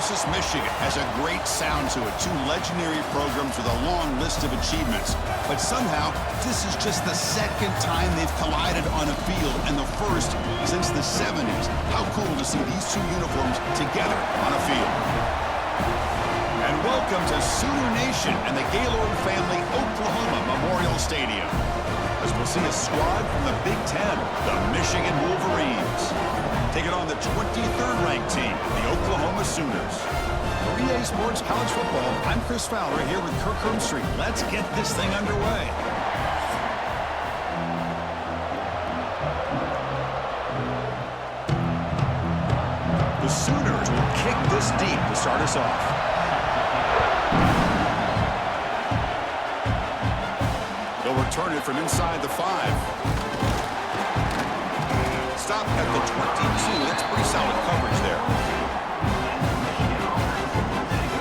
versus Michigan has a great sound to it. Two legendary programs with a long list of achievements. But somehow, this is just the second time they've collided on a field, and the first since the 70s. How cool to see these two uniforms together on a field. And welcome to Sooner Nation and the Gaylord family Oklahoma Memorial Stadium, as we'll see a squad from the Big Ten, the Michigan Wolverines, taking on the 23rd ranked team, the Oklahoma Sooners. For EA Sports College Football, I'm Chris Fowler here with Kirk Street. Let's get this thing underway. The Sooners will kick this deep to start us off. They'll return it from inside the 5. Stop at the 22. That's pretty solid coverage there.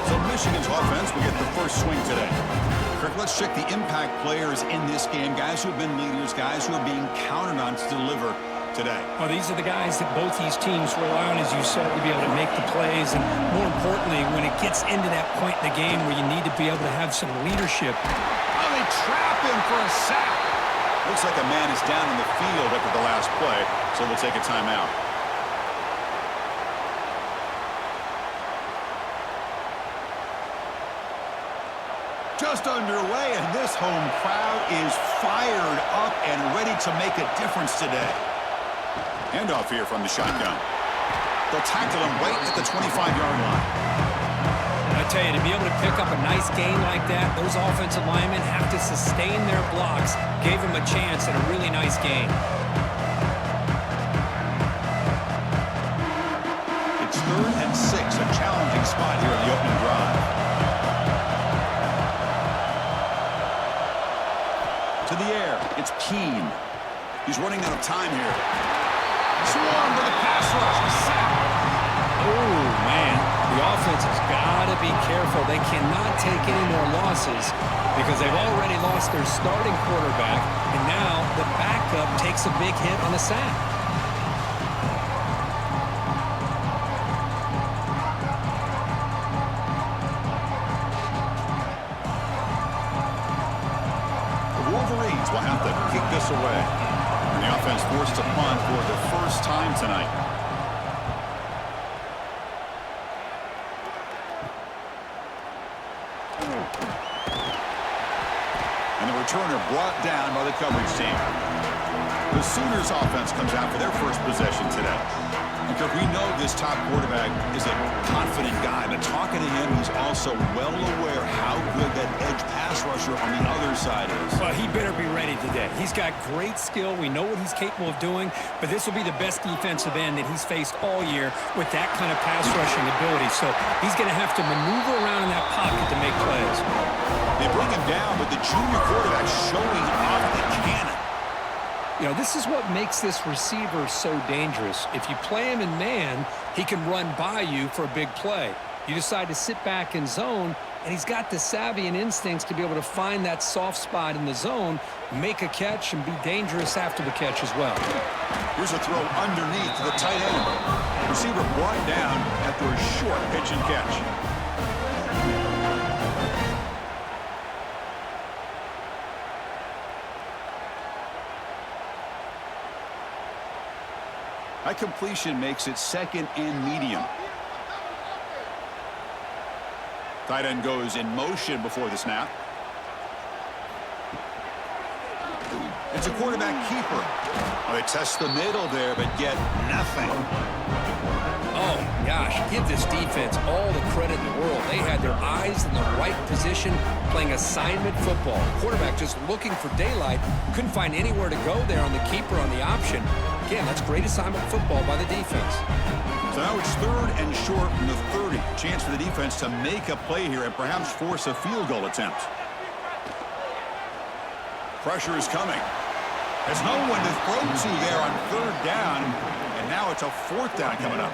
So Michigan's offense will get the first swing today. Kirk, let's check the impact players in this game. Guys who have been leaders, guys who are being counted on to deliver today. Well, these are the guys that both these teams rely on, as you said, to be able to make the plays. And more importantly, when it gets into that point in the game where you need to be able to have some leadership. Oh, they trap him for a sack. Looks like a man is down in the field after the last play, so we'll take a timeout. Just underway, and this home crowd is fired up and ready to make a difference today. Handoff here from the shotgun. They'll tackle him right at the 25-yard line. I tell you, to be able to pick up a nice gain like that, those offensive linemen have to sustain their blocks. Gave him a chance at a really nice gain. It's 3rd and 6, a challenging spot here in the opening drive. To the air, it's Keene. He's running out of time here. Swarm with a pass rush. Sack. Oh, man. The offense has got to be careful. They cannot take any more losses because they've already lost their starting quarterback, and now the backup takes a big hit on a sack. The Wolverines will have to kick this away. And the offense forced to punt for the first time tonight. And the returner brought down by the coverage team. The Sooners offense comes out for their first possession today. And Kirk, we know this top quarterback is a confident guy, but talking to him, he's also well aware how good that edge pass rusher on the other side is. Well, he better be ready today. He's got great skill. We know what he's capable of doing, but this will be the best defensive end that he's faced all year with that kind of pass rushing ability. So he's going to have to maneuver around in that pocket to make plays. They bring him down, but the junior quarterback showing off the cannon. You know, this is what makes this receiver so dangerous. If you play him in man, he can run by you for a big play. You decide to sit back in zone, and he's got the savvy and instincts to be able to find that soft spot in the zone, make a catch, and be dangerous after the catch as well. Here's a throw underneath to the tight end. Receiver brought down after a short pitch and catch. That completion makes it 2nd and medium. Tight end goes in motion before the snap. It's a quarterback keeper. Oh, they test the middle there, but get nothing. Oh, gosh, give this defense all the credit in the world. They had their eyes in the right position, playing assignment football. Quarterback just looking for daylight. Couldn't find anywhere to go there on the keeper on the option. Again, that's great assignment football by the defense. So now it's 3rd and short from the 30. Chance for the defense to make a play here and perhaps force a field goal attempt. Pressure is coming. There's no one to throw to there on 3rd down, and now it's a 4th down coming up.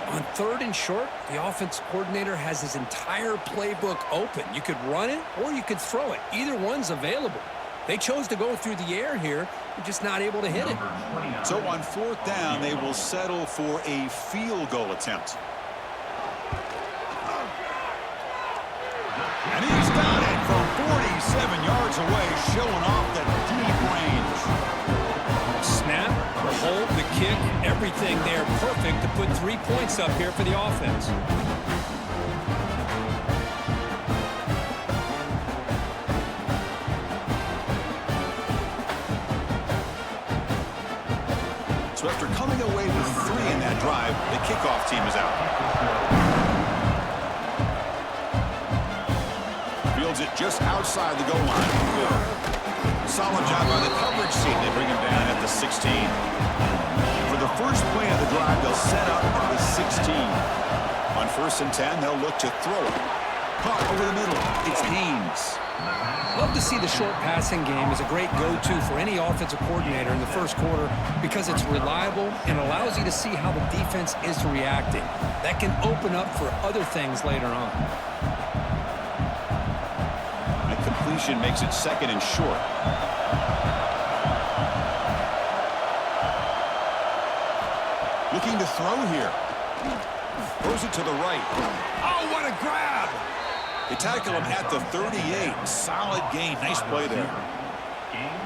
On 3rd and short, the offense coordinator has his entire playbook open. You could run it or you could throw it. Either one's available. They chose to go through the air here. They're just not able to hit it. So on 4th down, they will settle for a field goal attempt. yards away, showing off the deep range. Snap, the hold, the kick, everything there perfect to put 3 points up here for the offense. So after coming away with 3 in that drive, the kickoff team is out. Fields it just outside the goal line. Solid job by the coverage team. They bring him down at the 16. For the first play of the drive, they'll set up at the 16. On 1st and 10, they'll look to throw it. Caught over the middle. It's Haynes. Love to see the short passing game as a great go-to for any offensive coordinator in the first quarter because it's reliable and allows you to see how the defense is reacting. That can open up for other things later on. That completion makes it 2nd and short. Looking to throw here. Throws it to the right. Oh, what a grab! They tackle him at the 38. Solid gain. Nice play there.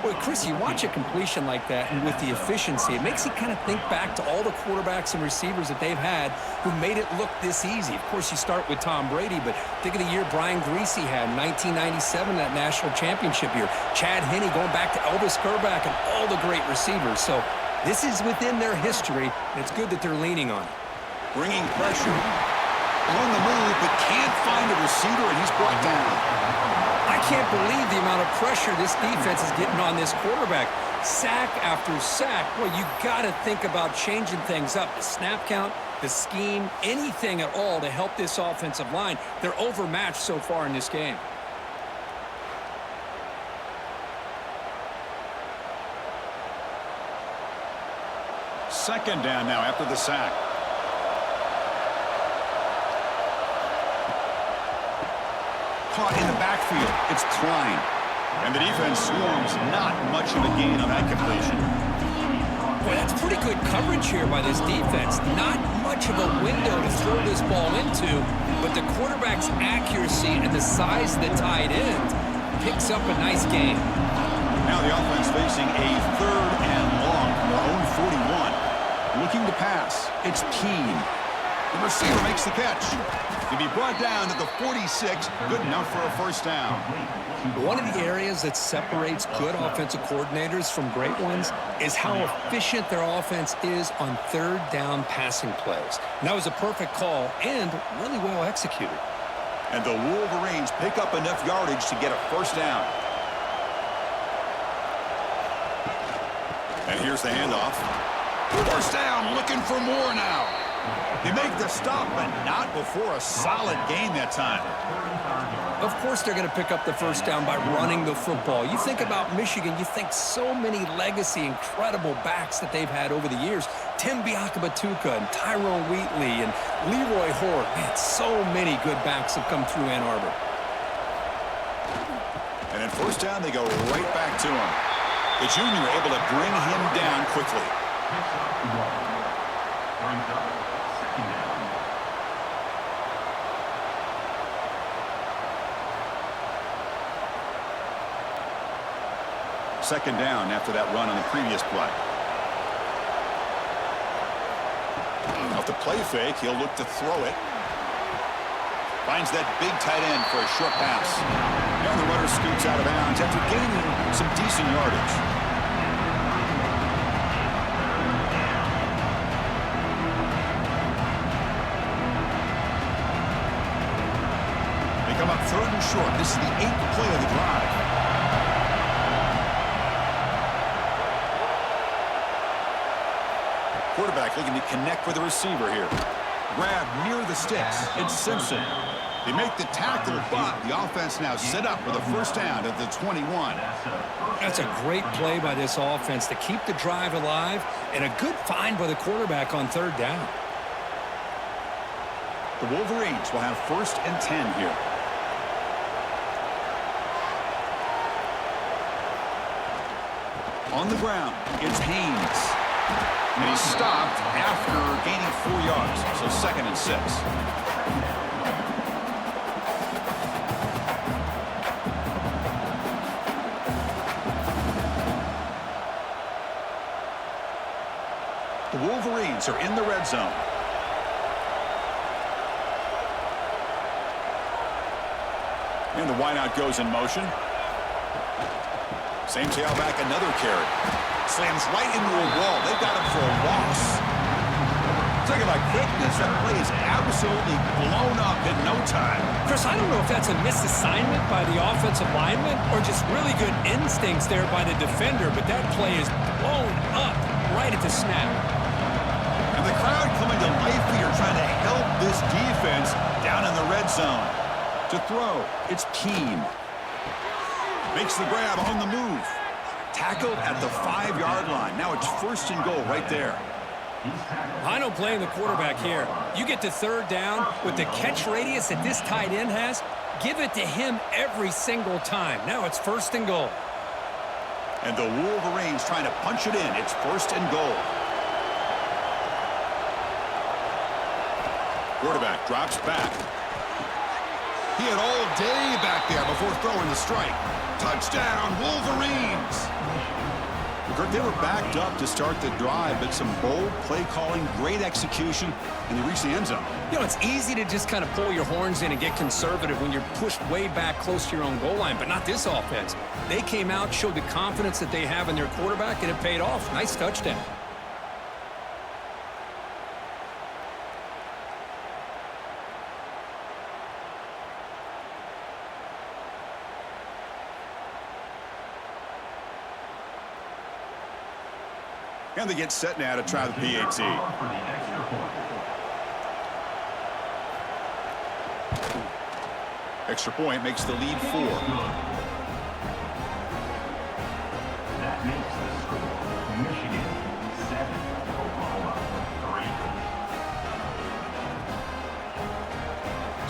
Boy, Chris, you watch a completion like that, and with the efficiency, it makes you kind of think back to all the quarterbacks and receivers that they've had who made it look this easy. Of course, you start with Tom Brady, but think of the year Brian Greasy had in 1997, that national championship year. Chad Henne going back to Elvis Kerback and all the great receivers. So this is within their history, and it's good that they're leaning on it. Bringing pressure. On the move, but can't find a receiver, and he's brought down. I can't believe the amount of pressure this defense is getting on this quarterback. Sack after sack. Well, you got to think about changing things up. The snap count, the scheme, anything at all to help this offensive line. They're overmatched so far in this game. Second down now after the sack. Caught in the backfield. It's Klein. And the defense swarms. Not much of a gain on that completion. Boy, that's pretty good coverage here by this defense. Not much of a window to throw this ball into, but the quarterback's accuracy and the size of the tight end picks up a nice gain. Now the offense facing a 3rd and long from their own 41. Looking to pass. It's Keene. The receiver makes the catch. To be brought down at the 46, good enough for a 1st down. One of the areas that separates good offensive coordinators from great ones is how efficient their offense is on 3rd down passing plays. And that was a perfect call and really well executed. And the Wolverines pick up enough yardage to get a 1st down. And here's the handoff. 1st down, looking for more now. They make the stop, but not before a solid gain that time. Of course they're going to pick up the 1st down by running the football. You think about Michigan, you think so many legacy, incredible backs that they've had over the years. Tim Biakabatuka and Tyrone Wheatley and Leroy Hort. Man, so many good backs have come through Ann Arbor. And in 1st down, they go right back to him. The junior able to bring him down quickly. Second down after that run on the previous play. Off the play fake, he'll look to throw it. Finds that big tight end for a short pass. And the runner scoots out of bounds after gaining some decent yardage. They come up 3rd and short. This is the 8th play of the drive. Quarterback looking to connect with the receiver here. Grab near the sticks. It's Simpson. They make the tackle, but the offense now set up for the 1st down at the 21. That's a great play by this offense to keep the drive alive and a good find by the quarterback on 3rd down. The Wolverines will have 1st and 10 here. On the ground, it's Haynes. And he's stopped after gaining 4 yards, so 2nd and 6. The Wolverines are in the red zone. And the wideout goes in motion. Same tailback, another carry. Slams right into a wall. They've got him for a loss. Talking about quickness, that play is absolutely blown up in no time. Chris, I don't know if that's a misassignment by the offensive lineman or just really good instincts there by the defender, but that play is blown up right at the snap. And the crowd coming to life here trying to help this defense down in the red zone. To throw, it's Keene. Makes the grab on the move. Tackled at the 5-yard line. Now it's 1st and goal right there. I don't blame the quarterback here. You get to 3rd down with the catch radius that this tight end has, give it to him every single time. Now it's 1st and goal. And the Wolverines trying to punch it in. It's 1st and goal. Quarterback drops back. He had all day back there before throwing the strike. Touchdown, Wolverines! Kirk, they were backed up to start the drive, but some bold play calling, great execution, and they reached the end zone. You know, it's easy to just kind of pull your horns in and get conservative when you're pushed way back close to your own goal line, but not this offense. They came out, showed the confidence that they have in their quarterback, and it paid off. Nice touchdown. And they get set now to try the PAT. Extra point makes the lead 4. That makes the score Michigan 7, Oklahoma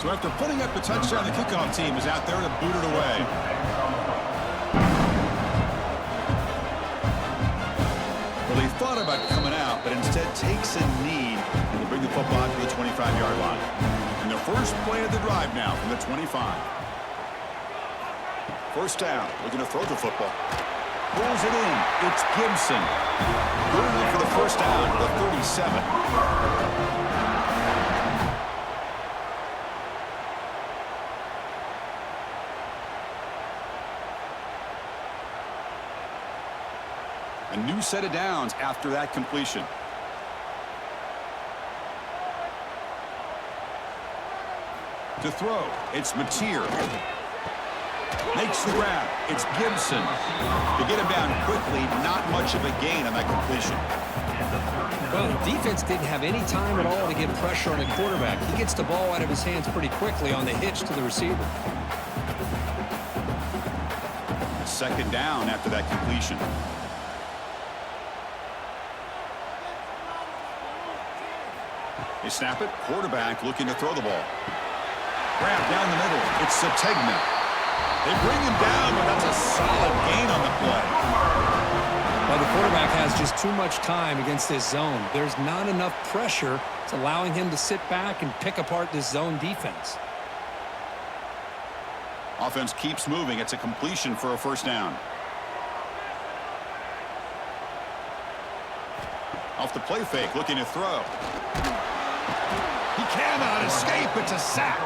3. So after putting up the touchdown, the kickoff team is out there to boot it away. Well, they thought about coming out, but instead takes a knee and will bring the football out to the 25-yard line. And their first play of the drive now from the 25. 1st down, looking to throw the football. Pulls it in. It's Gibson. Going in for the 1st down to the 37. A new set of downs after that completion. To throw, it's Mateer. Makes the grab. It's Gibson. To get him down quickly, not much of a gain on that completion. Well, the defense didn't have any time at all to get pressure on the quarterback. He gets the ball out of his hands pretty quickly on the hitch to the receiver. 2nd down after that completion. They snap it. Quarterback looking to throw the ball. Grab down the middle. It's Sategna. They bring him down, but that's a solid gain on the play. Well, the quarterback has just too much time against this zone. There's not enough pressure. It's allowing him to sit back and pick apart this zone defense. Offense keeps moving. It's a completion for a 1st down. Off the play fake, looking to throw. He cannot escape. It's a sack.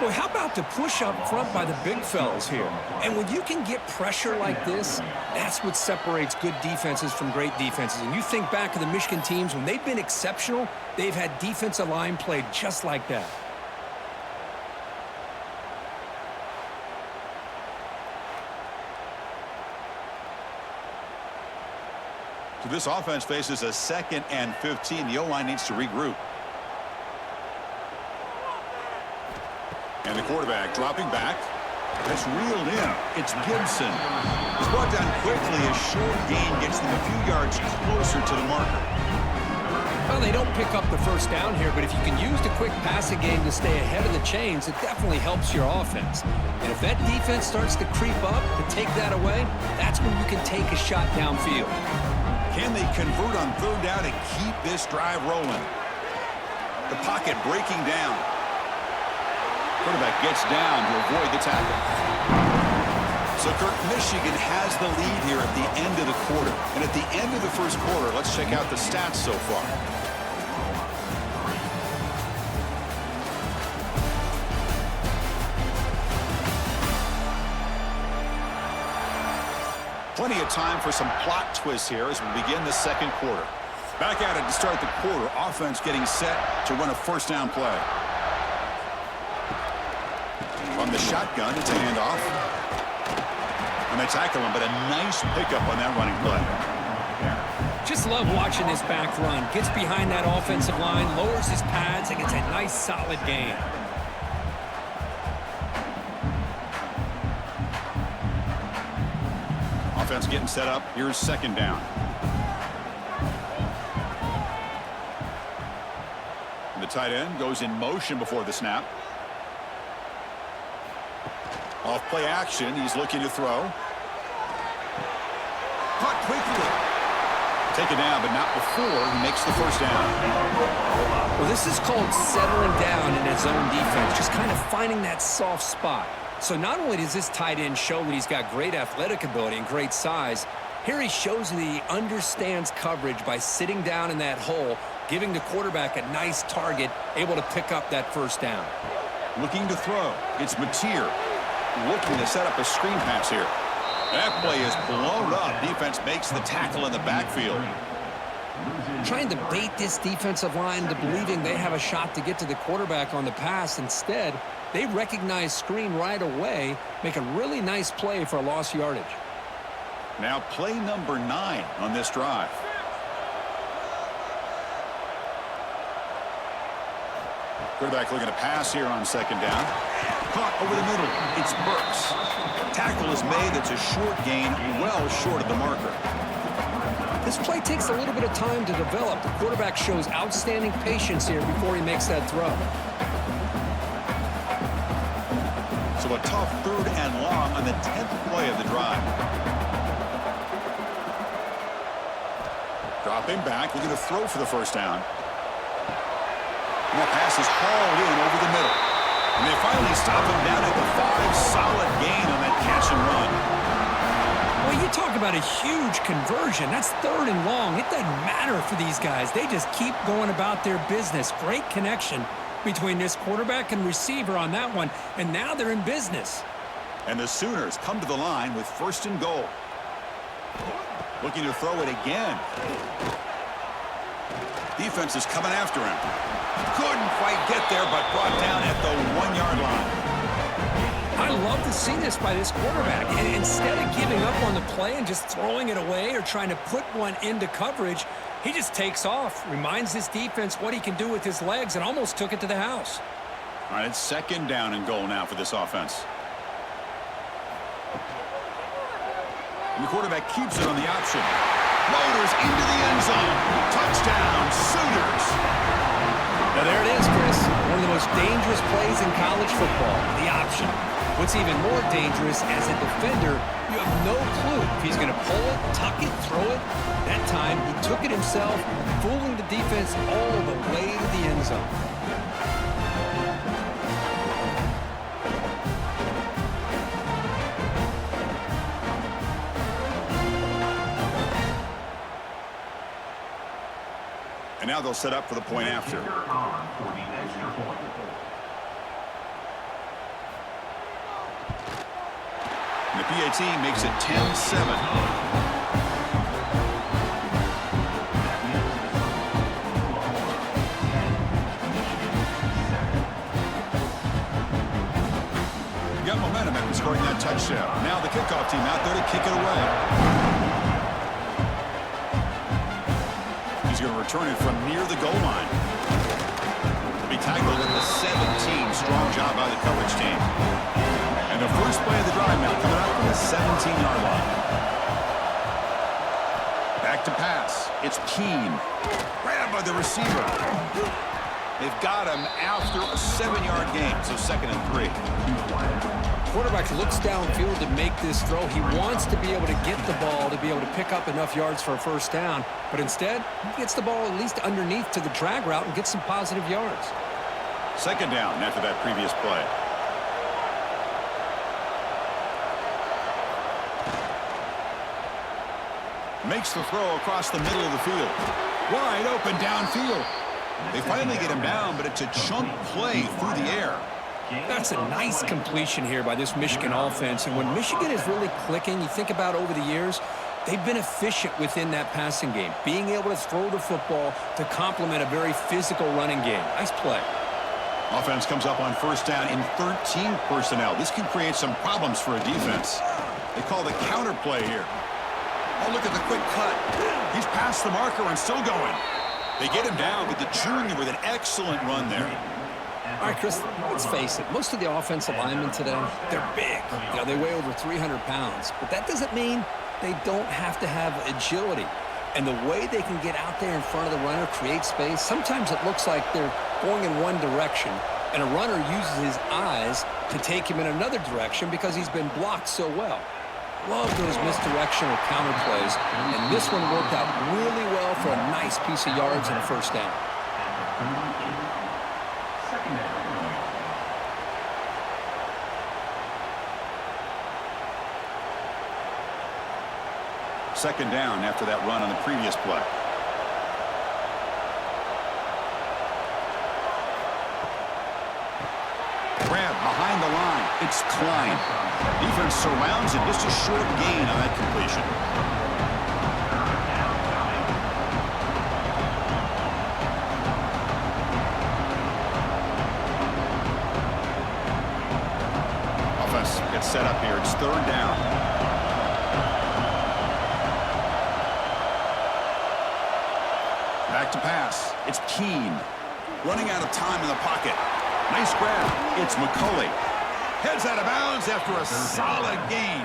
Well, how about the push up front by the big fellas here? And when you can get pressure like this, that's what separates good defenses from great defenses. And you think back of the Michigan teams, when they've been exceptional, they've had defensive line play just like that. So this offense faces a 2nd and 15. The O-line needs to regroup. And the quarterback dropping back. That's reeled in. It's Gibson. He's brought down quickly. A short gain gets them a few yards closer to the marker. Well, they don't pick up the 1st down here, but if you can use the quick passing game to stay ahead of the chains, it definitely helps your offense. And if that defense starts to creep up to take that away, that's when you can take a shot downfield. Can they convert on 3rd down and keep this drive rolling? The pocket breaking down. Quarterback gets down to avoid the tackle. So, Kirk, Michigan has the lead here at the end of the quarter. And at the end of the first quarter, let's check out the stats so far. Plenty of time for some plot twists here as we begin the second quarter. Back at it to start the quarter. Offense getting set to run a first down play. From the shotgun, it's a handoff. And they tackle him, but a nice pickup on that running play. Just love watching this back run. Gets behind that offensive line, lowers his pads, and gets a nice solid gain. Offense getting set up. Here's second down. And the tight end goes in motion before the snap. Off play action. He's looking to throw. Caught quickly. Taken down, but not before he makes the first down. Well, this is called settling down in his own defense, just kind of finding that soft spot. So not only does this tight end show that he's got great athletic ability and great size, here he shows that he understands coverage by sitting down in that hole, giving the quarterback a nice target, able to pick up that first down. Looking to throw. It's Mateer. Looking to set up a screen pass here. That play is blown up. Defense makes the tackle in the backfield. Trying to bait this defensive line into believing they have a shot to get to the quarterback on the pass. Instead, they recognize screen right away, make a really nice play for a lost yardage. Now play number 9 on this drive. Quarterback looking to pass here on second down. Caught over the middle. It's Burks. Tackle is made. It's a short gain, well short of the marker. This play takes a little bit of time to develop. The quarterback shows outstanding patience here before he makes that throw. So a tough third and long on the 10th play of the drive. Dropping back, looking to throw for the first down. And that pass is hauled in over the middle. And they finally stop him down at the 5. Solid gain on that catch and run. Well, you talk about a huge conversion. That's third and long. It doesn't matter for these guys. They just keep going about their business. Great connection between this quarterback and receiver on that one. And now they're in business. And the Sooners come to the line with first and goal. Looking to throw it again. Defense is coming after him. Couldn't quite get there, but brought down at the 1-yard line. I love to see this by this quarterback. And instead of giving up on the play and just throwing it away or trying to put one into coverage, he just takes off, reminds this defense what he can do with his legs, and almost took it to the house. All right, it's second down and goal now for this offense. And the quarterback keeps it on the option. Motors into the end zone. Touchdown, Sooners. Now there it is, Chris. One of the most dangerous plays in college football, the option. What's even more dangerous, as a defender, you have no clue if he's going to pull it, tuck it, throw it. That time, he took it himself, fooling the defense all the way to the end zone. And now they'll set up for the point after. And the PAT makes it 10-7. Got momentum after scoring that touchdown. Now the kickoff team out there to kick it away. He's going to return it from near the goal line. Be tackled at the 17. Strong job by the coverage team. And the first play of the drive now coming up from the 17-yard line. Back to pass. It's Keene. Grabbed by the receiver. They've got him after a 7-yard gain, so 2nd and 3. Quarterback looks downfield to make this throw. He wants to be able to get the ball to be able to pick up enough yards for a first down, but instead, he gets the ball at least underneath to the drag route and gets some positive yards. 2nd down after that previous play. Makes the throw across the middle of the field. Wide open downfield. They finally get him down, but it's a chunk play through the air. That's a nice completion here by this Michigan offense. And when Michigan is really clicking, you think about over the years, they've been efficient within that passing game, being able to throw the football to complement a very physical running game. Nice play. Offense comes up on first down in 13 personnel. This can create some problems for a defense. They call the counter play here. Oh, look at the quick cut. He's past the marker and still going. They get him down, but the junior with an excellent run there. All right, Chris, let's face it. Most of the offensive linemen today, they're big. You know, they weigh over 300 pounds. But that doesn't mean they don't have to have agility. And the way they can get out there in front of the runner, create space, sometimes it looks like they're going in one direction, and a runner uses his eyes to take him in another direction because he's been blocked so well. Love those misdirectional counter plays, and this one worked out really well for a nice piece of yards and a first down. Second down after that run on the previous play. Grab behind the line. It's Klein. Defense surrounds it. Just a short gain on that completion. Offense gets set up here. It's third down. Back to pass. It's Keene. Running out of time in the pocket. Nice grab. It's McCulley. Heads out of bounds after a solid gain.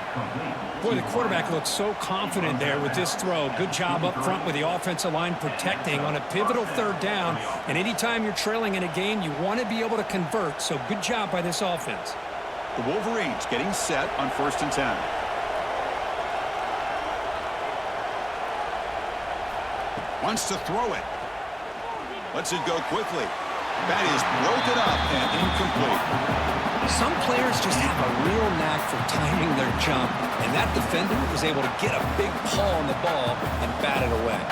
Boy, the quarterback looks so confident there with this throw. Good job up front with the offensive line protecting on a pivotal third down. And anytime you're trailing in a game, you want to be able to convert. So good job by this offense. The Wolverines getting set on 1st and 10. Wants to throw it. Lets it go quickly. That is broken up and incomplete. Some players just have a real knack for timing their jump, and that defender was able to get a big paw on the ball and bat it away.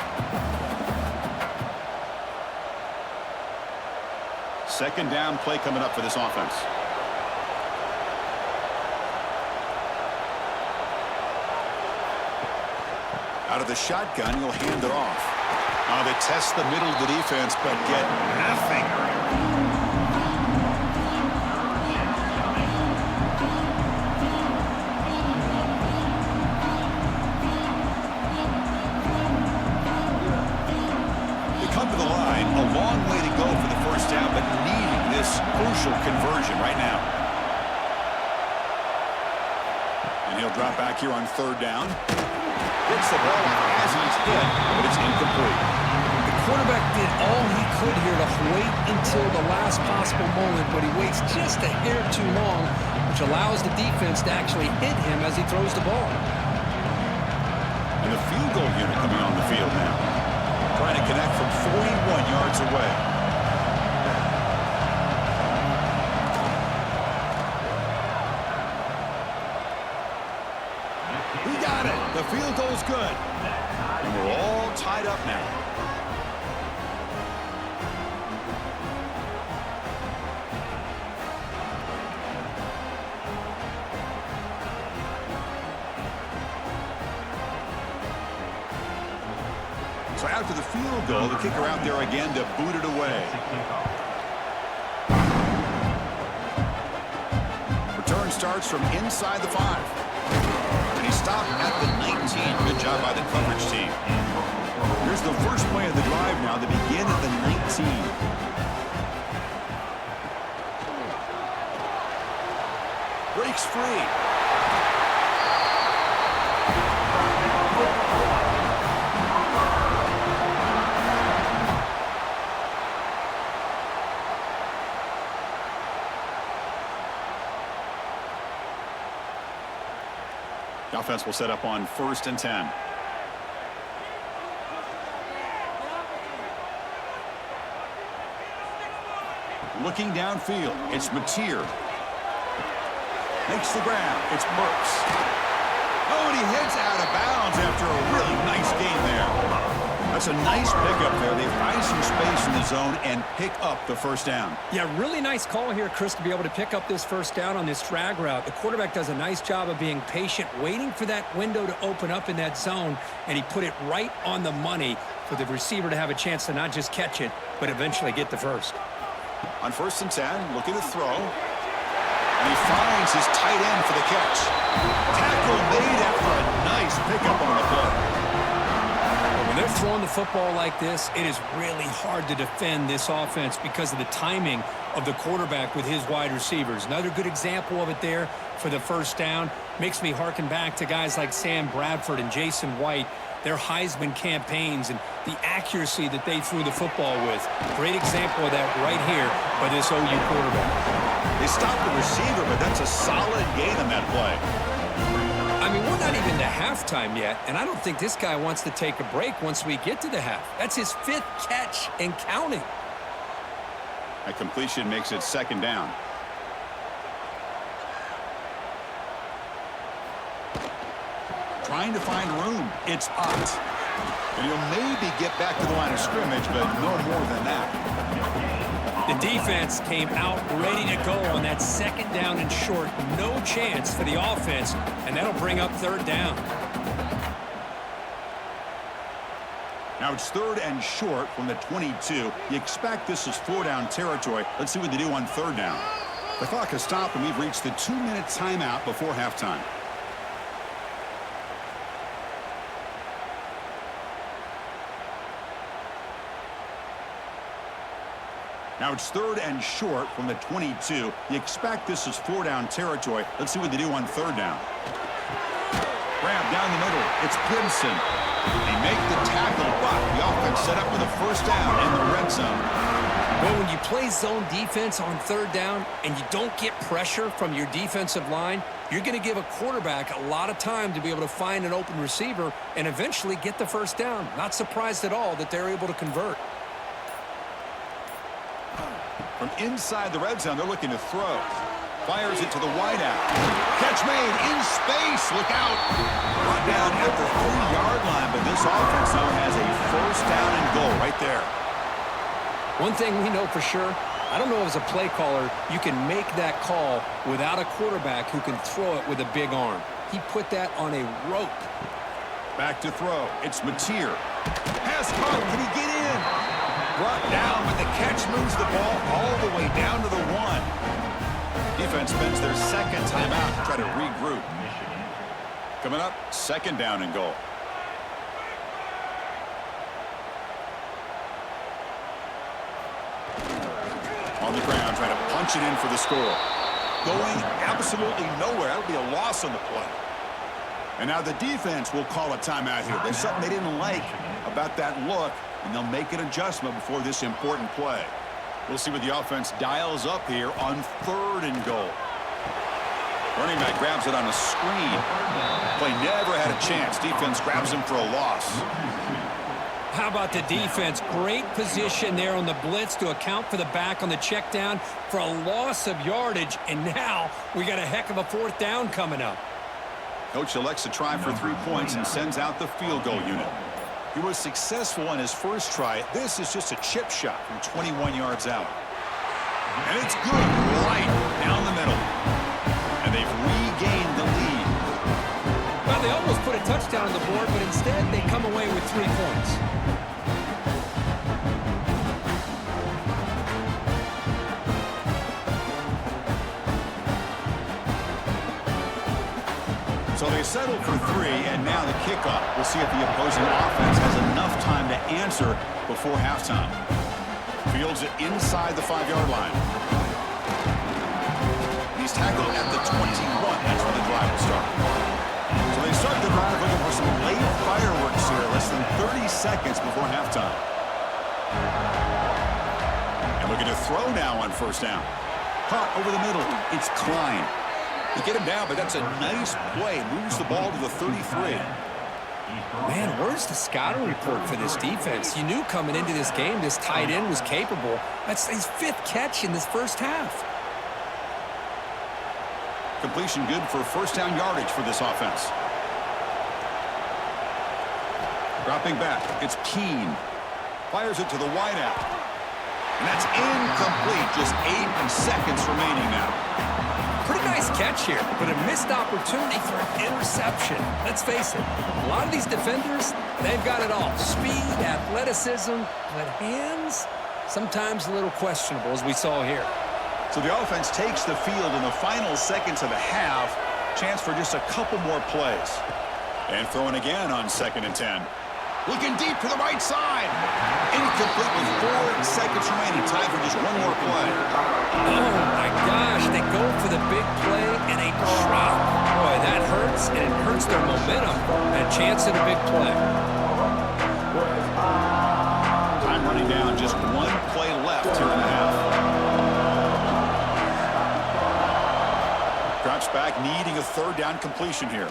Second down play coming up for this offense. Out of the shotgun, he'll hand it off. They test the middle of the defense, but get nothing. They come to the line, a long way to go for the first down, but needing this crucial conversion right now. And he'll drop back here on third down. Hits the ball as he's hit, but it's incomplete. Quarterback did all he could here to wait until the last possible moment, but he waits just a hair too long, which allows the defense to actually hit him as he throws the ball. And the field goal unit coming on the field now, trying to connect from 41 yards away. We got it. The field goal's good. And we're all tied up now. So after the field goal, the kicker out there again to boot it away. Return starts from inside the 5. And he stopped at the 19. Good job by the coverage team. Here's the first play of the drive now to begin at the 19. Breaks free. The offense will set up on 1st and 10. Looking downfield, it's Mateer. Makes the grab, it's Burks. Oh, and he heads out of bounds after a really nice That's a nice pickup there. They find some space in the zone and pick up the first down. Yeah, really nice call here, Chris, to be able to pick up this first down on this drag route. The quarterback does a nice job of being patient, waiting for that window to open up in that zone, and he put it right on the money for the receiver to have a chance to not just catch it, but eventually get the first. On 1st and 10, looking to throw. And he finds his tight end for the catch. Tackle made after a nice pickup on the play. When they're throwing the football like this, it is really hard to defend this offense because of the timing of the quarterback with his wide receivers. Another good example of it there for the first down. Makes me harken back to guys like Sam Bradford and Jason White, their Heisman campaigns and the accuracy that they threw the football with. Great example of that right here by this OU quarterback. They stopped the receiver, but that's a solid gain on that play. I mean, we're not even to halftime yet, and I don't think this guy wants to take a break once we get to the half. That's his 5th catch and counting. That completion makes it 2nd down. Trying to find room. It's hot. And he'll maybe get back to the line of scrimmage, but no more than that. The defense came out ready to go on that 2nd down and short. No chance for the offense, and that'll bring up 3rd down. Now it's 3rd and short from the 22. You expect this is 4-down territory. Let's see what they do on 3rd down. The clock has stopped, and we've reached the 2-minute timeout before halftime. Now it's 3rd and short from the 22. You expect this is 4-down territory. Let's see what they do on 3rd down. Grab down the middle. It's Gibson. They make the tackle, but the offense set up with a first down in the red zone. Well, when you play zone defense on 3rd down and you don't get pressure from your defensive line, you're going to give a quarterback a lot of time to be able to find an open receiver and eventually get the first down. Not surprised at all that they're able to convert. From inside the red zone, they're looking to throw. Fires it to the wideout. Catch made in space. Look out. Brought down at the 3-yard line, but this offense now has a first down and goal right there. One thing we know for sure, I don't know as a play caller, you can make that call without a quarterback who can throw it with a big arm. He put that on a rope. Back to throw. It's Mateer. Pass caught. Can he get in? Brought down, but the catch moves the ball all the way down to the 1. Defense spends their 2nd timeout to try to regroup. Coming up, 2nd down and goal. On the ground, trying to punch it in for the score. Going absolutely nowhere. That would be a loss on the play. And now the defense will call a timeout here. There's something they didn't like about that look, and they'll make an adjustment before this important play. We'll see what the offense dials up here on 3rd and goal. Running back grabs it on a screen. Play never had a chance. Defense grabs him for a loss. How about the defense? Great position there on the blitz to account for the back on the check down for a loss of yardage, and now we got a heck of a 4th down coming up. Coach elects to try for 3 points and sends out the field goal unit. He was successful on his first try. This is just a chip shot from 21 yards out. And it's good right down the middle. And they've regained the lead. Well, they almost put a touchdown on the board, but instead they come away with 3 points. So they settled for 3, and now the kickoff. We'll see if the opposing offense has enough time to answer before halftime. Fields it inside the 5-yard line. He's tackled at the 21. That's where the drive will start. So they start the drive looking for some late fireworks here, less than 30 seconds before halftime. And looking to throw now on 1st down. Caught over the middle. It's Klein. They get him down, but that's a nice play. Moves the ball to the 33. Man, where's the scouting report for this defense? You knew coming into this game this tight end was capable. That's his 5th catch in this first half. Completion good for first down yardage for this offense. Dropping back, it's Keene. Fires it to the wideout. And that's incomplete. Just 8 seconds remaining now. Pretty nice catch here, but a missed opportunity for an interception. Let's face it, a lot of these defenders, they've got it all. Speed, athleticism, but hands, sometimes a little questionable, as we saw here. So the offense takes the field in the final seconds of the half. Chance for just a couple more plays. And throwing again on 2nd and 10. Looking deep to the right side. Incomplete with 4 seconds remaining. Time for just one more play. Oh, my gosh. They go for the big play and a drop. Boy, that hurts, and it hurts their momentum. A chance at a big play. Time running down. Just one play left here in the half. Drops back, needing a 3rd down completion here.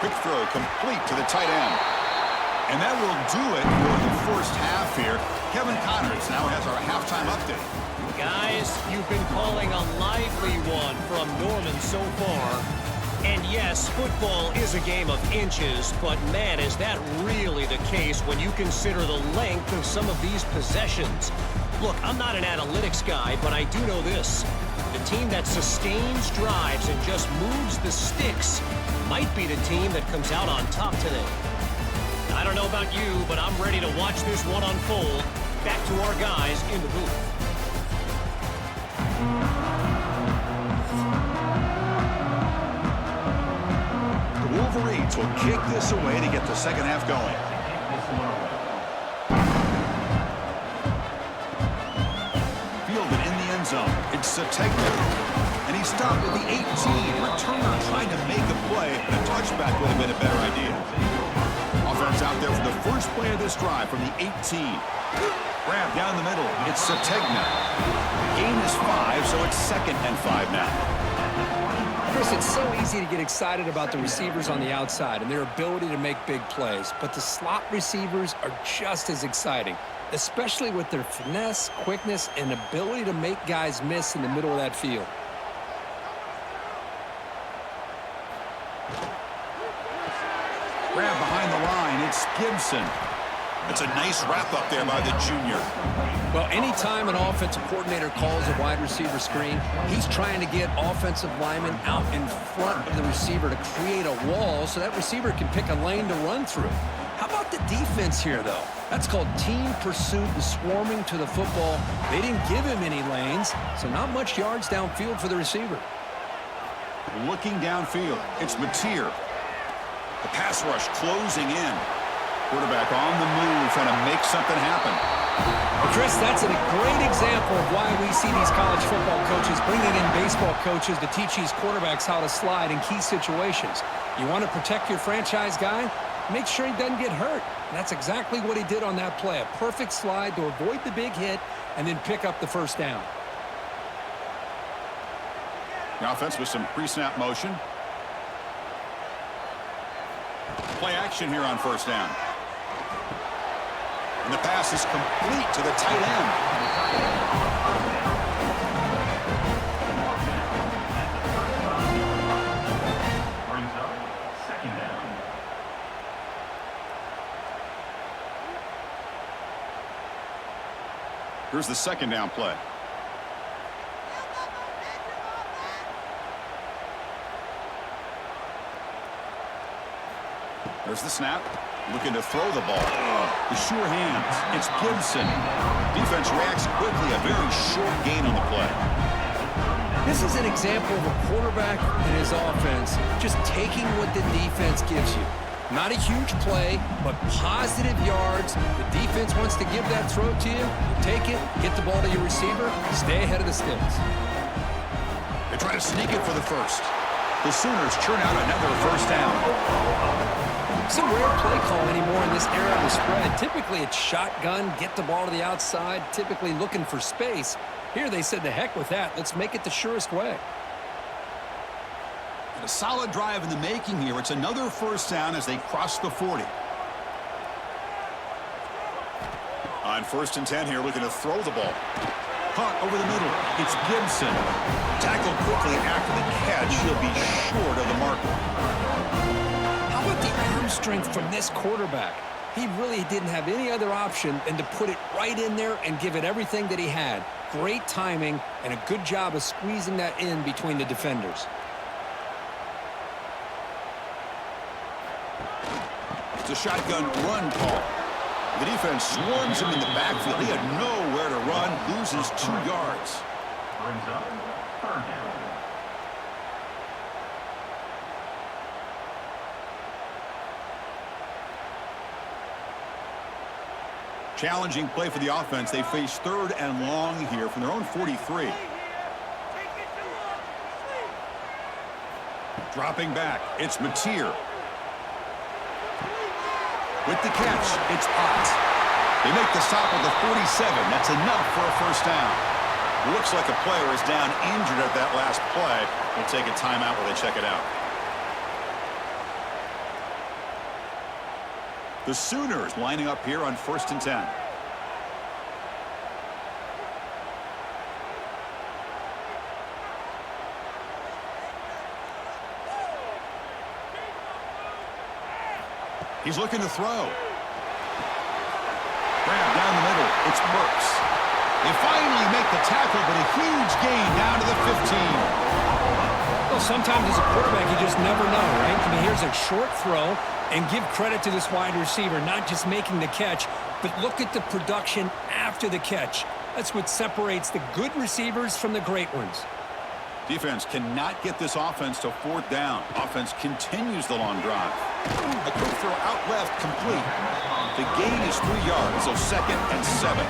Quick throw complete to the tight end. And that will do it for the first half here. Kevin Connors now has our halftime update. Guys, you've been calling a lively one from Norman so far. And yes, football is a game of inches, but man, is that really the case when you consider the length of some of these possessions. Look, I'm not an analytics guy, but I do know this. The team that sustains drives and just moves the sticks might be the team that comes out on top today. I don't know about you, but I'm ready to watch this one unfold. Back to our guys in the booth. The Wolverines will kick this away to get the second half going. Fielded in the end zone. It's Sategna. And he stopped at the 18. Returner trying to make a play. A touchback would have been a better idea. Offense out there for the first play of this drive from the 18. Grab down the middle. It's Sategna. Gain is 5, so it's 2nd and 5 now. Chris, it's so easy to get excited about the receivers on the outside and their ability to make big plays, but the slot receivers are just as exciting, especially with their finesse, quickness, and ability to make guys miss in the middle of that field. Grab behind the line, it's Gibson. It's a nice wrap up there by the junior. Well, anytime an offensive coordinator calls a wide receiver screen, he's trying to get offensive linemen out in front of the receiver to create a wall so that receiver can pick a lane to run through. How about the defense here, though? That's called team pursuit and swarming to the football. They didn't give him any lanes, so not much yards downfield for the receiver. Looking downfield, it's Mateer. The pass rush closing in. Quarterback on the move, trying to make something happen. Well, Chris, that's a great example of why we see these college football coaches bringing in baseball coaches to teach these quarterbacks how to slide in key situations. You want to protect your franchise guy? Make sure he doesn't get hurt. And that's exactly what he did on that play. A perfect slide to avoid the big hit and then pick up the first down. The offense with some pre-snap motion. Play action here on first down. And the pass is complete to the tight end. Brings up 2nd down. Here's the 2nd down play. There's the snap. Looking to throw the ball. The sure hands. It's Gibson. Defense reacts quickly. A very short gain on the play. This is an example of a quarterback and his offense just taking what the defense gives you. Not a huge play, but positive yards. The defense wants to give that throw to you. You take it, get the ball to your receiver, stay ahead of the sticks. They try to sneak it for the first. The Sooners churn out another first down. It's a rare play call anymore in this era of the spread. Typically, it's shotgun, get the ball to the outside, typically looking for space. Here, they said, the heck with that. Let's make it the surest way. And a solid drive in the making here. It's another first down as they cross the 40. On 1st and 10 here, looking to throw the ball. Caught over the middle. It's Gibson. Tackled quickly after the catch. He'll be short of the marker. How about the arm strength from this quarterback. He really didn't have any other option than to put it right in there and give it everything that he had. Great timing and a good job of squeezing that in between the defenders. It's a shotgun run call. The defense swarms him in the backfield. He had nowhere to run, loses 2 yards. Brings up third down. Challenging play for the offense. They face 3rd and long here from their own 43. Dropping back, it's Mateer. With the catch, it's Ott. They make the stop at the 47. That's enough for a first down. Looks like a player is down injured at that last play. We'll take a timeout while they check it out. The Sooners lining up here on 1st and 10. He's looking to throw. Grab down the middle. It's Burks. They finally make the tackle, but a huge gain down to the 15. Well, sometimes as a quarterback, you just never know, right? I mean, here's a short throw, and give credit to this wide receiver, not just making the catch, but look at the production after the catch. That's what separates the good receivers from the great ones. Defense cannot get this offense to 4th down. Offense continues the long drive. A quick throw out left, complete. The gain is 3 yards, so 2nd and 7.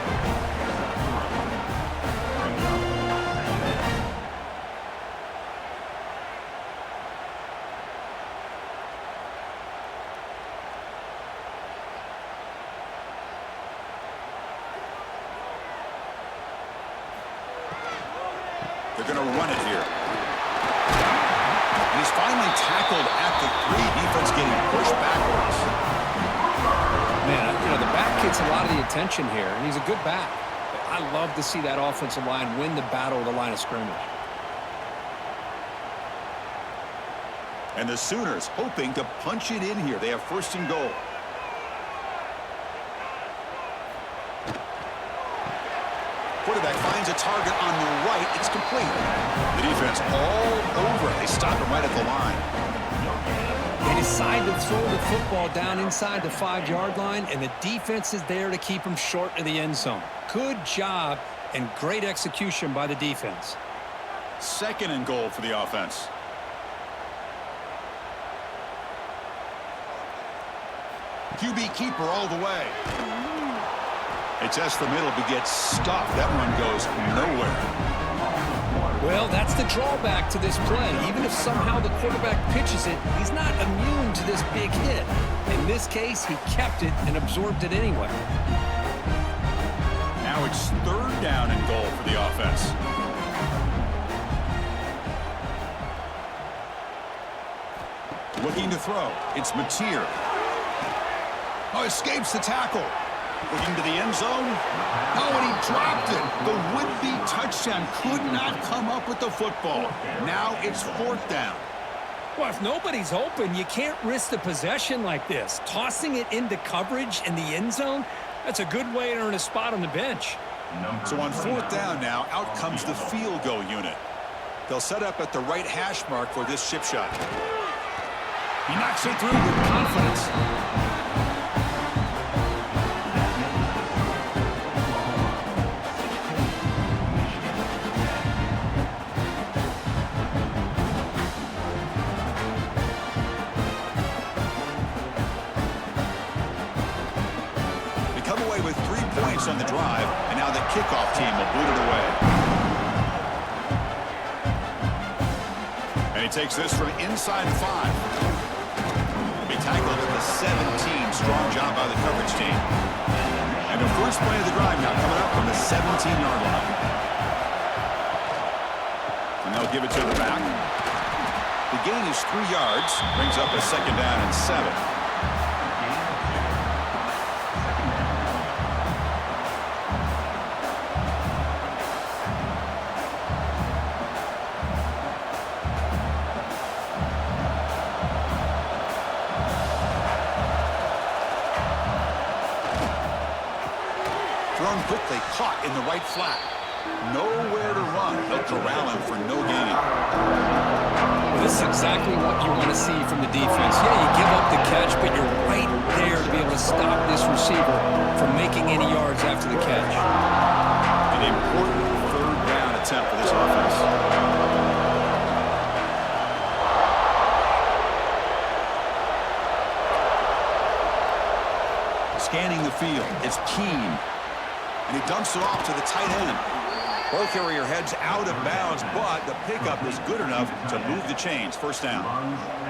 They're going to run it here. And he's finally tackled at the 3. Defense getting pushed backwards. Man, you know, the back gets a lot of the attention here, and he's a good back. But I love to see that offensive line win the battle of the line of scrimmage. And the Sooners hoping to punch it in here. They have 1st and goal. Quarterback finds a target on the right. It's complete. The defense all over it. They stop him right at the line. They decide to throw the football down inside the 5-yard line, and the defense is there to keep him short of the end zone. Good job and great execution by the defense. 2nd and goal for the offense. QB keeper all the way. They test the middle, but gets stuffed. That one goes nowhere. Well, that's the drawback to this play. Even if somehow the quarterback pitches it, he's not immune to this big hit. In this case, he kept it and absorbed it anyway. Now it's 3rd down and goal for the offense. Looking to throw. It's Mateer. Oh, escapes the tackle. Looking to the end zone. Oh, and he dropped it. The would-be touchdown could not come up with the football. Now it's 4th down. Well, if nobody's open, you can't risk the possession like this. Tossing it into coverage in the end zone, that's a good way to earn a spot on the bench. So on 4th down now, out comes the field goal unit. They'll set up at the right hash mark for this chip shot. He knocks it through with confidence. With 3 points on the drive, and now the kickoff team will boot it away. And he takes this from inside the 5. He'll be tackled at the 17. Strong job by the coverage team. And the first play of the drive now coming up from the 17-yard line. And they'll give it to the back. The gain is 3 yards, brings up a 2nd down and 7. Thrown quickly, caught in the right flat. Nowhere to run. They'll corral him for no gain. Well, this is exactly what you want to see from the defense. Yeah, you give up the catch, but you're right there to be able to stop this receiver from making any yards after the catch. An important third down attempt for this offense. Scanning the field, it's Keen. And he dumps it off to the tight end. Ball carrier heads out of bounds, but the pickup is good enough to move the chains. First down.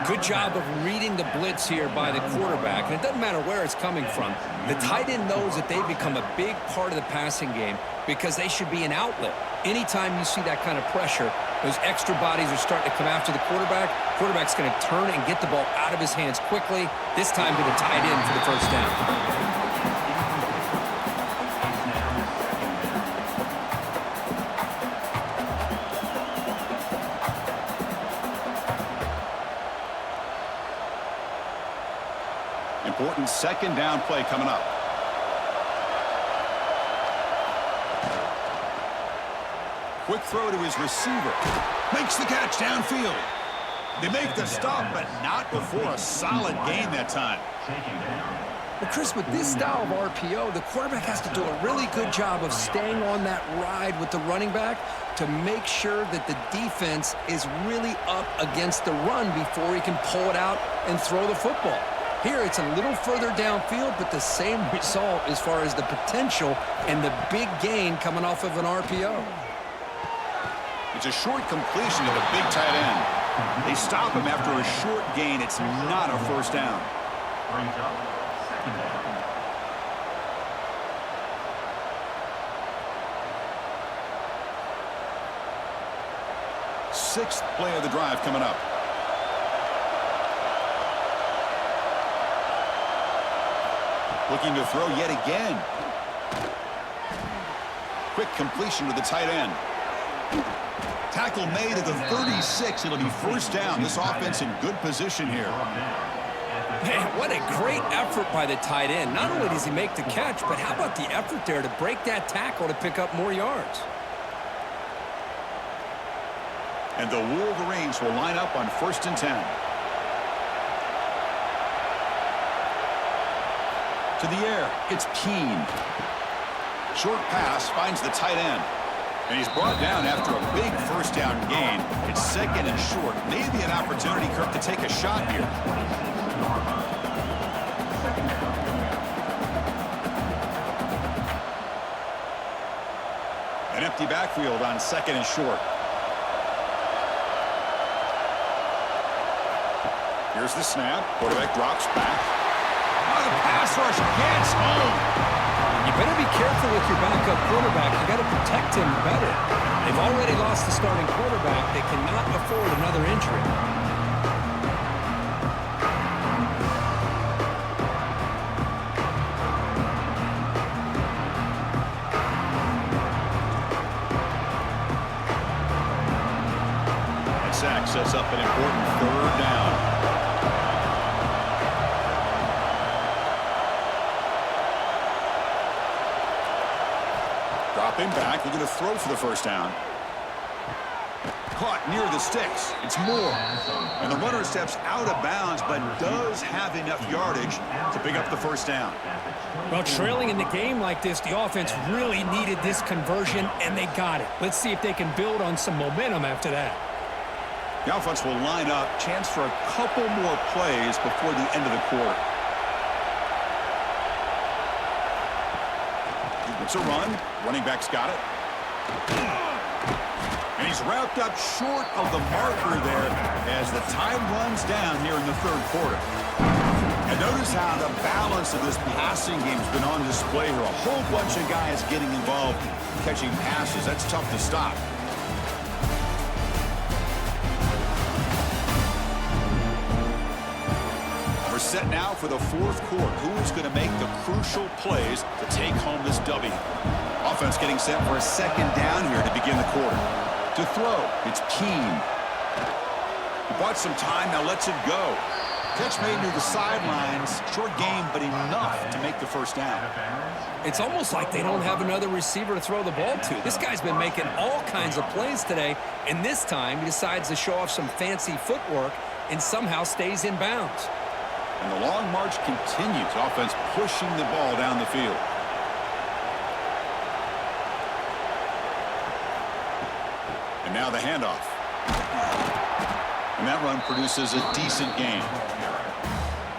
Good job of reading the blitz here by the quarterback. And it doesn't matter where it's coming from. The tight end knows that they've become a big part of the passing game because they should be an outlet. Anytime you see that kind of pressure, those extra bodies are starting to come after the quarterback. Quarterback's going to turn and get the ball out of his hands quickly, this time to the tight end for the first down. Important second down play coming up. Quick throw to his receiver. Makes the catch downfield. They make the stop, but not before a solid gain that time. Well, Chris, with this style of RPO, the quarterback has to do a really good job of staying on that ride with the running back to make sure that the defense is really up against the run before he can pull it out and throw the football. Here, it's a little further downfield, but the same result as far as the potential and the big gain coming off of an RPO. It's a short completion to the big tight end. They stop him after a short gain. It's not a first down. Brings up second down. Sixth play of the drive coming up. Looking to throw yet again. Quick completion to the tight end. Tackle made at the 36. It'll be first down. This offense in good position here. Man, what a great effort by the tight end. Not only does he make the catch, but how about the effort there to break that tackle to pick up more yards? And the Wolverines will line up on 1st and 10. To the air, it's Keen. Short pass finds the tight end. And he's brought down after a big first down gain. It's second and short. Maybe an opportunity, Kirk, to take a shot here. An empty backfield on second and short. Here's the snap. Quarterback drops back. Oh, the pass rush gets home. You better be careful with your backup quarterback. You got to protect him better. They've already lost the starting quarterback. They cannot afford another injury. That sack sets up an important third down. Drop him back. They're going to throw for the first down. Caught near the sticks. It's Moore. And the runner steps out of bounds, but does have enough yardage to pick up the first down. Well, trailing in the game like this, the offense really needed this conversion, and they got it. Let's see if they can build on some momentum after that. The offense will line up. Chance for a couple more plays before the end of the quarter. It's a run. Running back's got it. And he's wrapped up short of the marker there as the time runs down here in the third quarter. And notice how the balance of this passing game has been on display here. A whole bunch of guys getting involved catching passes. That's tough to stop. We're set now for the fourth quarter. Who is going to make the crucial plays to take home this W? Offense getting set for a second down here to begin the quarter. To throw, it's Keen. He bought some time, now lets it go. Catch made near the sidelines. Short game, but enough to make the first down. It's almost like they don't have another receiver to throw the ball to. This guy's been making all kinds of plays today, and this time he decides to show off some fancy footwork and somehow stays in bounds. And the long march continues. Offense pushing the ball down the field. And now the handoff. And that run produces a decent gain.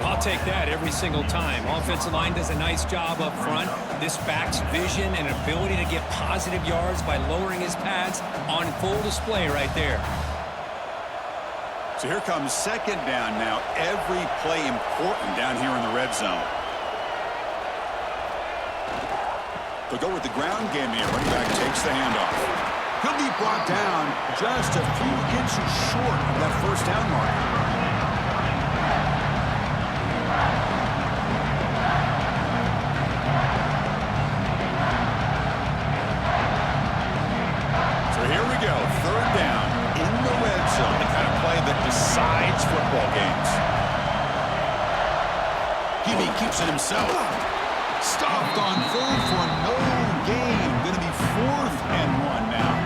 I'll take that every single time. Offensive line does a nice job up front. This back's vision and ability to get positive yards by lowering his pads on full display right there. So here comes second down now. Every play important down here in the red zone. They'll go with the ground game here. Running back takes the handoff. He'll be brought down just a few inches short of that first down mark. Third down in the red zone, the kind of play that decides football games. He keeps it himself. Stopped on third for no gain. Going to be 4th and 1 now.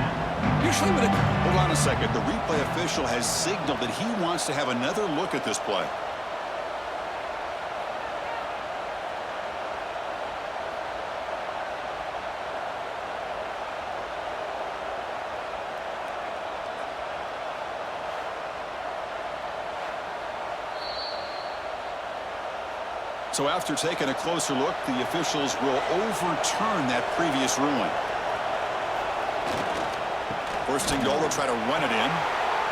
Hold on a second. The replay official has signaled that he wants to have another look at this play. So after taking a closer look, the officials will overturn that previous ruling. First and goal, they'll try to run it in.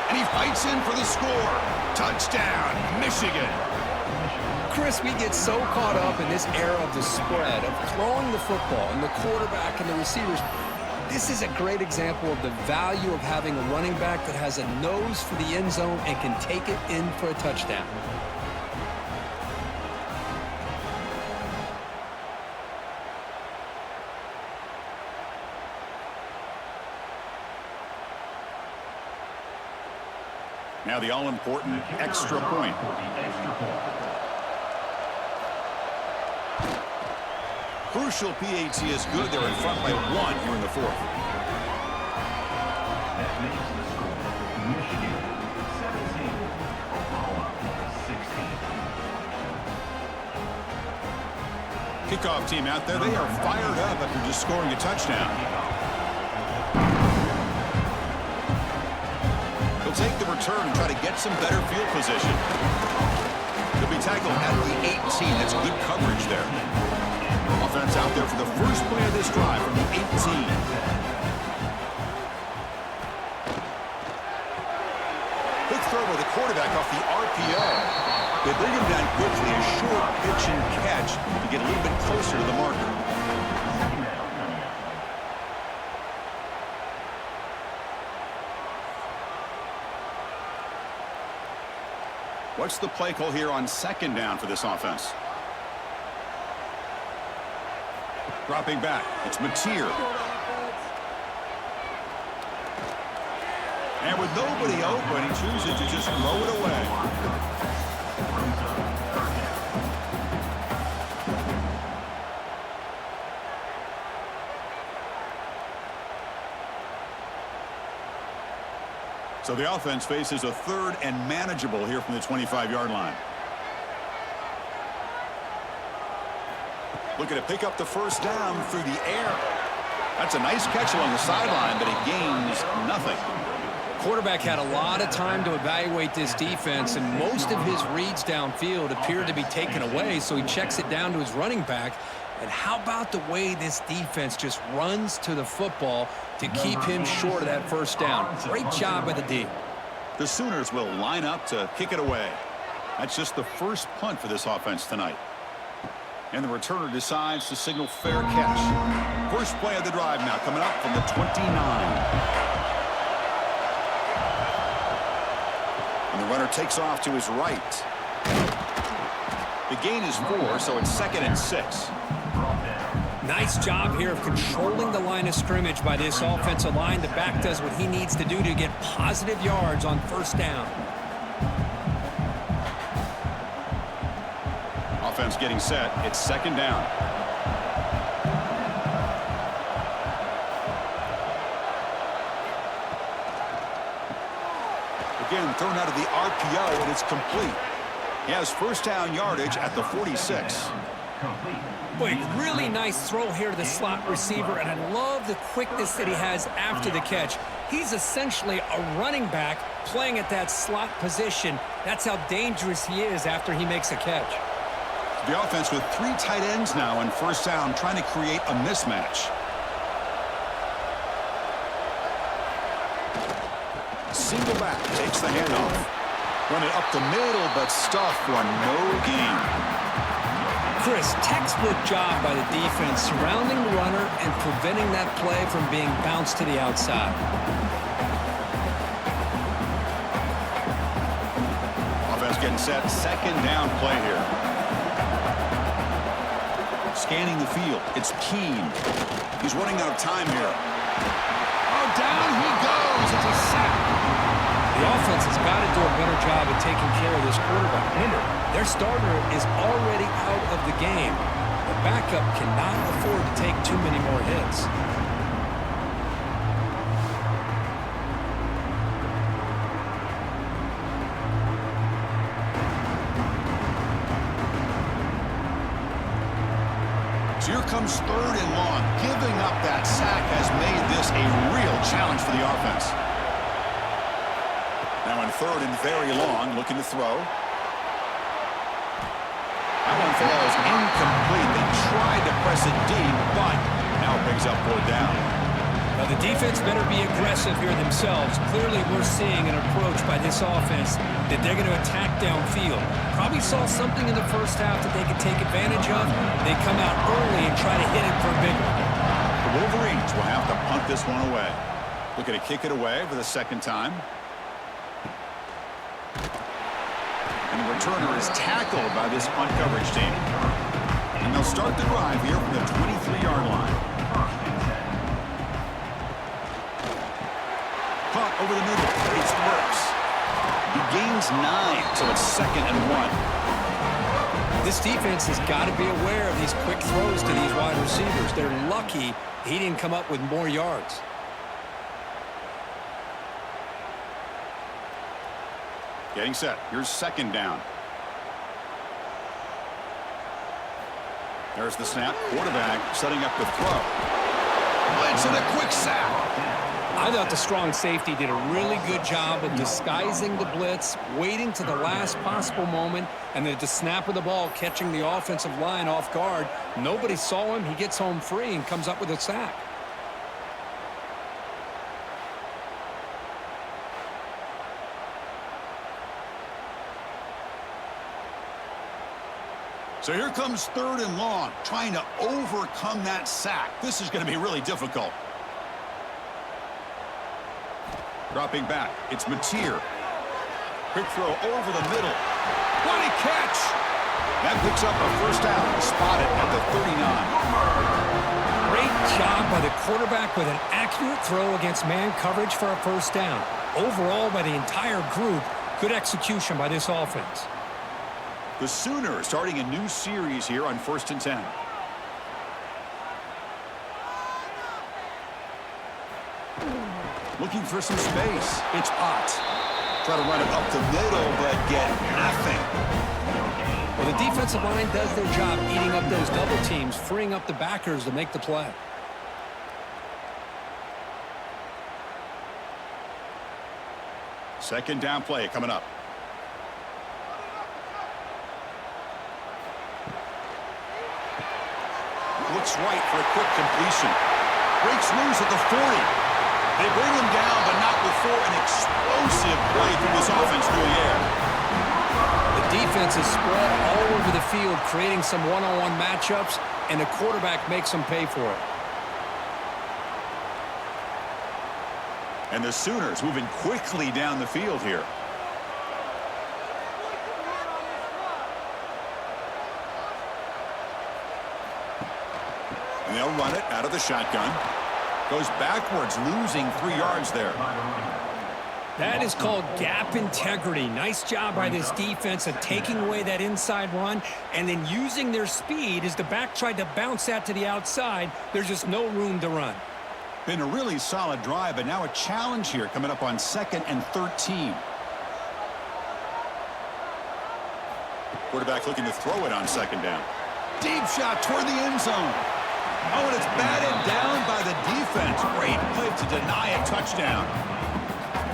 And he fights in for the score. Touchdown, Michigan. Chris, we get so caught up in this era of the spread, of throwing the football, and the quarterback and the receivers. This is a great example of the value of having a running back that has a nose for the end zone and can take it in for a touchdown. Now the all-important extra point. Crucial PAT is good. They're in front by 1 here in the 4th. That makes the score Michigan 17, Oklahoma 16. Kickoff team out there. They are fired up after just scoring a touchdown. Take the return and try to get some better field position. He'll be tackled at the 18. That's good coverage there. Offense out there for the first play of this drive from the 18. Quick throw by the quarterback off the RPO. They bring him down quickly. A short pitch and catch to get a little bit closer to the marker. What's the play call here on second down for this offense? Dropping back, it's Mateer. And with nobody open, he chooses to just throw it away. So the offense faces a 3rd and manageable here from the 25-yard line. Looking to pick up the first down through the air. That's a nice catch along the sideline, but it gains nothing. Quarterback had a lot of time to evaluate this defense, and most of his reads downfield appeared to be taken away, so he checks it down to his running back. And how about the way this defense just runs to the football to keep him short of that first down? Great job by the D. The Sooners will line up to kick it away. That's just the first punt for this offense tonight. And the returner decides to signal fair catch. First play of the drive now coming up from the 29. And the runner takes off to his right. The gain is 4, so it's 2nd and 6. Nice job here of controlling the line of scrimmage by this offensive line. The back does what he needs to do to get positive yards on first down. He's getting set. It's second down. Again, thrown out of the RPO, and it's complete. He has first down yardage at the 46. Boy, really nice throw here to the slot receiver, and I love the quickness that he has after the catch. He's essentially a running back playing at that slot position. That's how dangerous he is after he makes a catch. The offense with 3 tight ends now on first down, trying to create a mismatch. Single back takes the handoff. Run it up the middle, but stuffed for no gain. Chris, textbook job by the defense surrounding the runner and preventing that play from being bounced to the outside. Offense getting set. Second down play here. Scanning the field. It's Keene. He's running out of time here. Oh, down he goes. It's a sack. The offense has got to do a better job of taking care of this quarterback. Remember, their starter is already out of the game. The backup cannot afford to take too many more hits. So here comes third and long. Giving up that sack has made this a real challenge for the offense. Now on third and very long, looking to throw. That one falls incomplete. They tried to press it deep, but now it brings up 4th down. Now the defense better be aggressive here themselves. Clearly we're seeing an approach by this offense that they're going to attack downfield. Probably saw something in the first half that they could take advantage of. They come out early and try to hit it for a big one. The Wolverines will have to punt this one away. Looking to kick it away for the second time. And the returner is tackled by this punt coverage team. And they'll start the drive here from the 23-yard line. Punt over the middle. It works. He gains 9, so it's 2nd and 1. This defense has got to be aware of these quick throws to these wide receivers. They're lucky he didn't come up with more yards. Getting set. Here's second down. There's the snap. Quarterback setting up the throw. Blitz and a quick sack. I thought the strong safety did a really good job of disguising the blitz, waiting to the last possible moment, and then at the snap of the ball, catching the offensive line off guard. Nobody saw him. He gets home free and comes up with a sack. So here comes third and long, trying to overcome that sack. This is going to be really difficult. Dropping back, it's Mateer. Quick throw over the middle. What a catch! That picks up a first down, spotted at the 39. Great job by the quarterback with an accurate throw against man coverage for a first down. Overall, by the entire group, good execution by this offense. The Sooners starting a new series here on 1st and 10. Looking for some space. It's Potts. Try to run it up the middle, but get nothing. Well, the defensive line does their job eating up those double teams, freeing up the backers to make the play. Second down play coming up. Looks right for a quick completion. Breaks loose at the 40. They bring him down, but not before an explosive play from this offense through the air. The defense is spread all over the field, creating some one-on-one matchups, and the quarterback makes them pay for it. And the Sooners moving quickly down the field here. And they'll run it out of the shotgun. Goes backwards, losing 3 yards there. That is called gap integrity. Nice job by this defense of taking away that inside run and then using their speed as the back tried to bounce that to the outside. There's just no room to run. Been a really solid drive, but now a challenge here coming up on 2nd and 13. Quarterback looking to throw it on 2nd down. Deep shot toward the end zone. Oh, and it's batted down by the defense. Great play to deny a touchdown.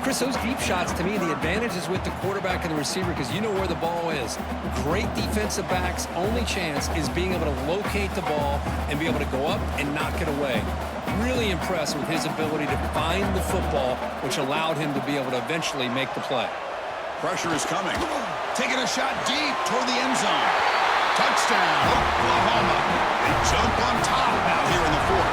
Chris, those deep shots, to me, the advantage is with the quarterback and the receiver because you know where the ball is. Great defensive backs' only chance is being able to locate the ball and be able to go up and knock it away. Really impressed with his ability to find the football, which allowed him to be able to eventually make the play. Pressure is coming. Taking a shot deep toward the end zone. Touchdown, Oklahoma. They jump on top now here in the 4th.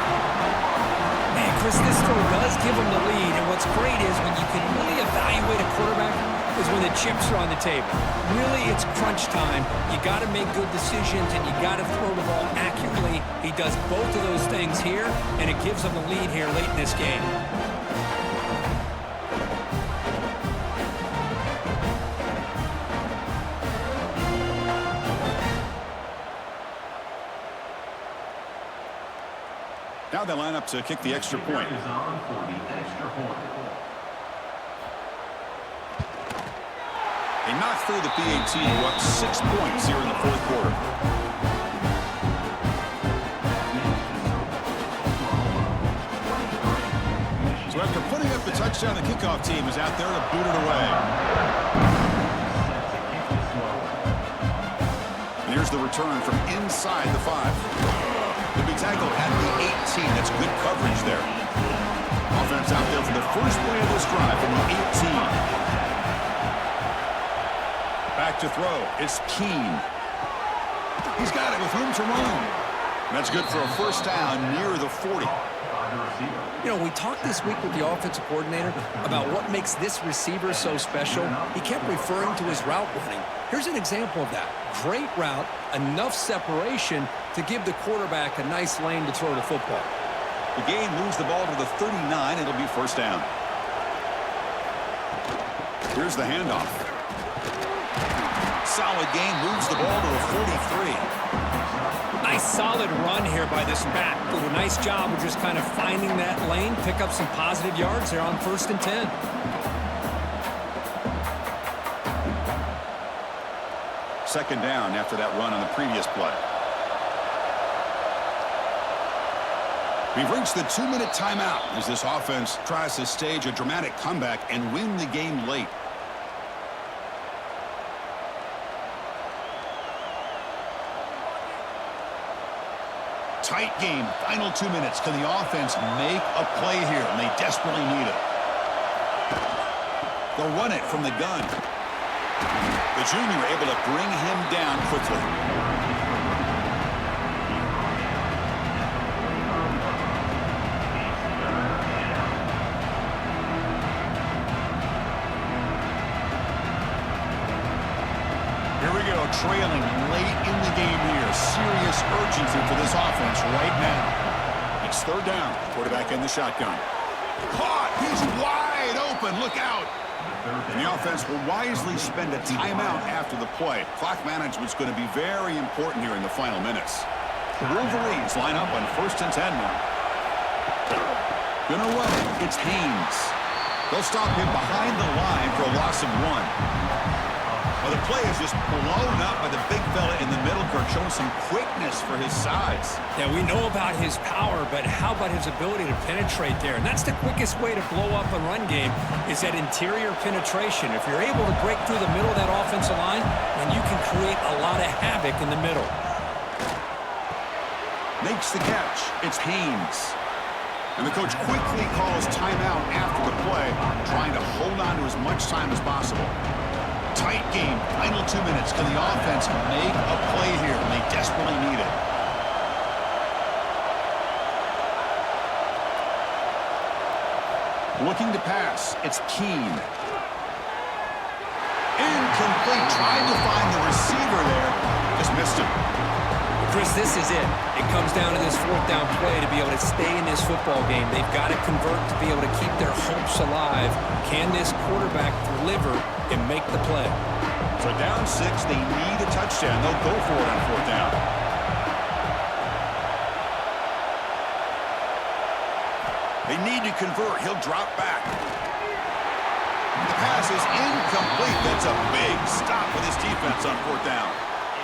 Man, Chris, this throw does give them the lead, and what's great is when you can really evaluate a quarterback is when the chips are on the table. Really, it's crunch time. You got to make good decisions, and you got to throw the ball accurately. He does both of those things here, and it gives them the lead here late in this game. Now they line up to kick the extra point. Is on for the extra point. They knock through the PAT, go up 6 points here in the 4th quarter. So after putting up the touchdown, the kickoff team is out there to boot it away. And here's the return from inside the 5. He'll be tackled at the 18. That's good coverage there. Offense out there for the first play of this drive from the 18. Back to throw. It's Keene. He's got it with room to run. That's good for a first down near the 40. You know, we talked this week with the offensive coordinator about what makes this receiver so special. He kept referring to his route running. Here's an example of that. Great route, enough separation to give the quarterback a nice lane to throw the football. The game moves the ball to the 39. It'll be first down. Here's the handoff. Solid gain, moves the ball to the 43. Nice solid run here by this back. Did a nice job of just kind of finding that lane, pick up some positive yards there on 1st and 10. Second down after that run on the previous play. We've reached the 2-minute timeout as this offense tries to stage a dramatic comeback and win the game late. Tight game, final 2 minutes. Can the offense make a play here? And they desperately need it. They'll run it from the gun. The junior able to bring him down quickly. Here we go, trailing late in the game here. Serious urgency for this offense right now. It's 3rd down. Quarterback in the shotgun. Caught! He's wide open. Look out! And the offense will wisely spend a timeout after the play. Clock management's going to be very important here in the final minutes. The Wolverines line up on 1st and 10 now. Gonna run it. It's Haynes. They'll stop him behind the line for a loss of 1. Well, the play is just blown up by the big fella in the middle, Kirk, showing some quickness for his size. Yeah, we know about his power, but how about his ability to penetrate there? And that's the quickest way to blow up a run game is that interior penetration. If you're able to break through the middle of that offensive line, then you can create a lot of havoc in the middle. Makes the catch. It's Haynes. And the coach quickly calls timeout after the play, trying to hold on to as much time as possible. Tight game, final 2 minutes. Can the offense make a play here? And they desperately need it. Looking to pass, it's Keene. Incomplete, trying to find the receiver there. Just missed him. Chris, this is it. It comes down to this fourth down play to be able to stay in this football game. They've got to convert to be able to keep their hopes alive. Can this quarterback deliver and make the play? So down 6, they need a touchdown. They'll go for it on fourth down. They need to convert. He'll drop back. The pass is incomplete. That's a big stop with his defense on fourth down.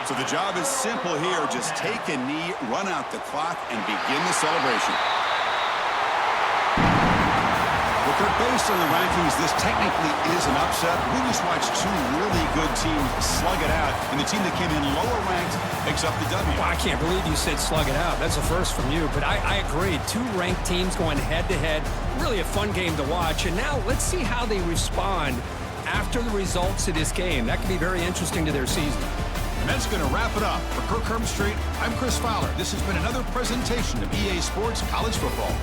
So the job is simple here. Just take a knee, run out the clock, and begin the celebration. Based on the rankings, this technically is an upset. We just watched 2 really good teams slug it out, and the team that came in lower ranked picks up the W. Well, I can't believe you said slug it out. That's a first from you, but I agree. 2 ranked teams going head-to-head. Really a fun game to watch. And now let's see how they respond after the results of this game. That could be very interesting to their season. And that's going to wrap it up. For Kirk Herbstreit, I'm Chris Fowler. This has been another presentation of EA Sports College Football.